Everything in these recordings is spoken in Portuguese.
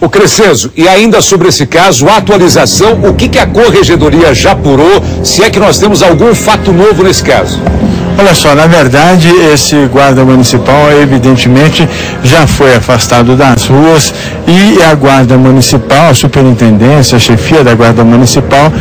O Crescenzo, e ainda sobre esse caso, a atualização, o que a Corregedoria já apurou, se é que nós temos algum fato novo nesse caso? Olha só, na verdade, esse guarda municipal, evidentemente, já foi afastado das ruas e a guarda municipal, a superintendência, a chefia da guarda municipal,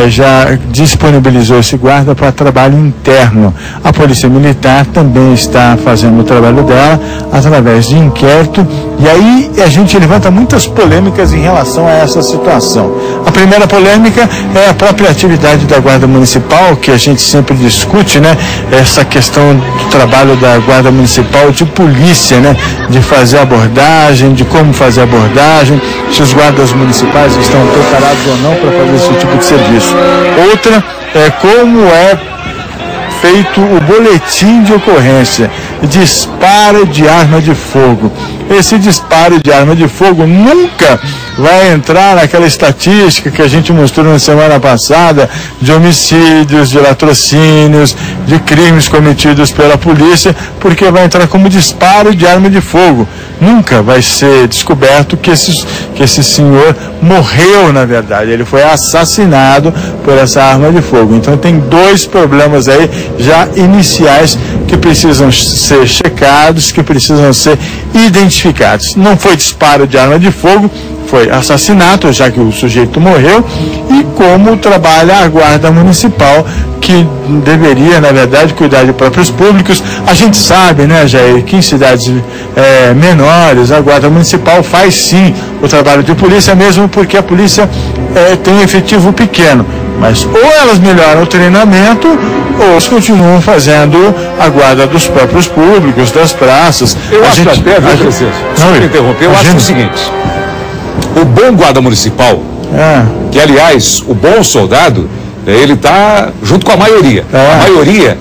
já disponibilizou esse guarda para trabalho interno. A Polícia Militar também está fazendo o trabalho dela através de inquérito, e aí a gente levanta muitas polêmicas em relação a essa situação. A primeira polêmica é a própria atividade da guarda municipal, que a gente sempre discute, né? Essa questão do trabalho da guarda municipal de polícia, né? De fazer abordagem, de como fazer abordagem, se os guardas municipais estão preparados ou não para fazer esse tipo de serviço. Outra é como é feito o boletim de ocorrência, disparo de arma de fogo. Esse disparo de arma de fogo nunca vai entrar naquela estatística que a gente mostrou na semana passada de homicídios, de latrocínios, de crimes cometidos pela polícia, porque vai entrar como disparo de arma de fogo. Nunca vai ser descoberto que esse senhor morreu, na verdade. Ele foi assassinado por essa arma de fogo. Então tem dois problemas aí já iniciais que precisam ser checados, que precisam ser identificados. Não foi disparo de arma de fogo, foi assassinato, já que o sujeito morreu, e como trabalha a guarda municipal, que deveria, na verdade, cuidar de próprios públicos. A gente sabe, né, Jair, que em cidades menores a guarda municipal faz sim o trabalho de polícia, mesmo porque a polícia tem um efetivo pequeno. Mas ou elas melhoram o treinamento, ou elas continuam fazendo a guarda dos próprios públicos, das praças. Eu acho até, viu, Crescenzo? Desculpa interromper, eu acho o seguinte: o bom guarda municipal, que aliás, o bom soldado, ele está junto com a maioria. A maioria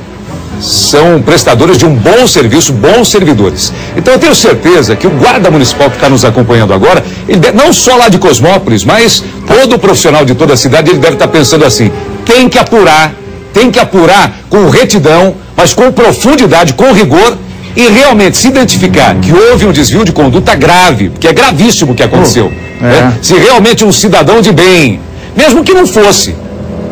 são prestadores de um bom serviço, bons servidores. Então eu tenho certeza que o guarda municipal que está nos acompanhando agora, ele deve, não só lá de Cosmópolis, mas todo profissional de toda a cidade, ele deve estar pensando assim: tem que apurar com retidão, mas com profundidade, com rigor, e realmente se identificar que houve um desvio de conduta grave, porque é gravíssimo o que aconteceu. Se realmente um cidadão de bem, mesmo que não fosse,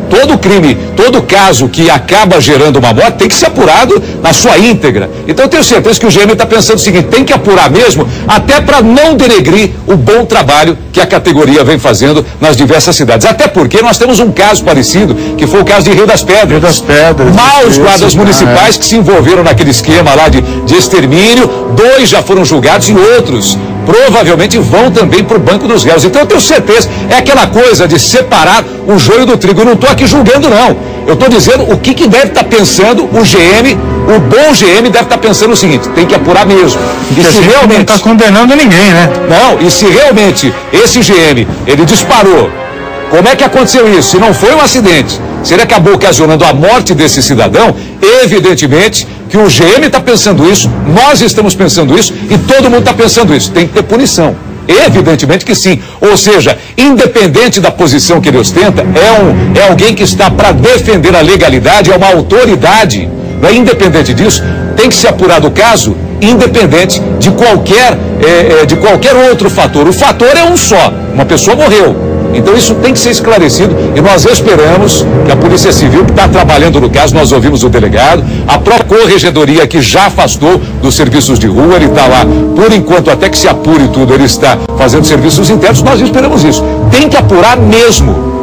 todo crime, todo caso que acaba gerando uma morte tem que ser apurado na sua íntegra. Então eu tenho certeza que o GM está pensando o seguinte: tem que apurar mesmo, até para não denegrir o bom trabalho que a categoria vem fazendo nas diversas cidades. Até porque nós temos um caso parecido, que foi o caso de Rio das Pedras. Rio das Pedras. Maus guardas municipais que se envolveram naquele esquema lá de extermínio, 2 já foram julgados e outros provavelmente vão também para o banco dos réus. Então eu tenho certeza, é aquela coisa de separar o joio do trigo. Eu não estou aqui julgando, não. Eu estou dizendo o que deve estar pensando o GM, o bom GM deve estar pensando o seguinte: tem que apurar mesmo. E se realmente não está condenando ninguém, né? Não, e se realmente esse GM, ele disparou, como é que aconteceu isso? Se não foi um acidente, se ele acabou ocasionando a morte desse cidadão, evidentemente que o GM está pensando isso, nós estamos pensando isso e todo mundo está pensando isso. Tem que ter punição. Evidentemente que sim. Ou seja, independente da posição que ele ostenta, é alguém que está para defender a legalidade, é uma autoridade. Não é? Independente disso, tem que se apurar do caso, independente de qualquer outro fator. O fator é um só: uma pessoa morreu. Então isso tem que ser esclarecido e nós esperamos que a Polícia Civil, que está trabalhando no caso, nós ouvimos o delegado, a própria Corregedoria, que já afastou dos serviços de rua, ele está lá, por enquanto, até que se apure tudo, ele está fazendo serviços internos, nós esperamos isso. Tem que apurar mesmo.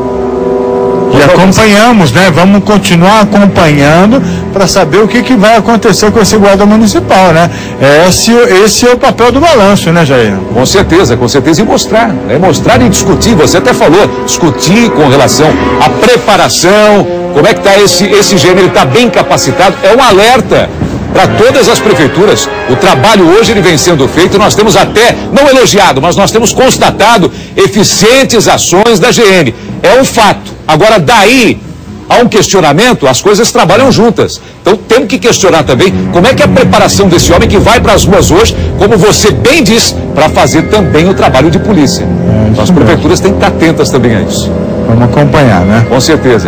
E acompanhamos, né? Vamos continuar acompanhando para saber o que vai acontecer com esse guarda municipal, né? Esse é o papel do balanço, né, Jair? Com certeza, e mostrar, né? Mostrar e discutir. Você até falou, discutir com relação à preparação, como é que está esse GM, ele está bem capacitado, é um alerta para todas as prefeituras. O trabalho hoje ele vem sendo feito, nós temos até, não elogiado, mas nós temos constatado eficientes ações da GM. É um fato. Agora, daí a um questionamento, as coisas trabalham juntas. Então, temos que questionar também como é que é a preparação desse homem que vai para as ruas hoje, como você bem disse, para fazer também o trabalho de polícia. As prefeituras têm que estar atentas também a isso. Vamos acompanhar, né? Com certeza.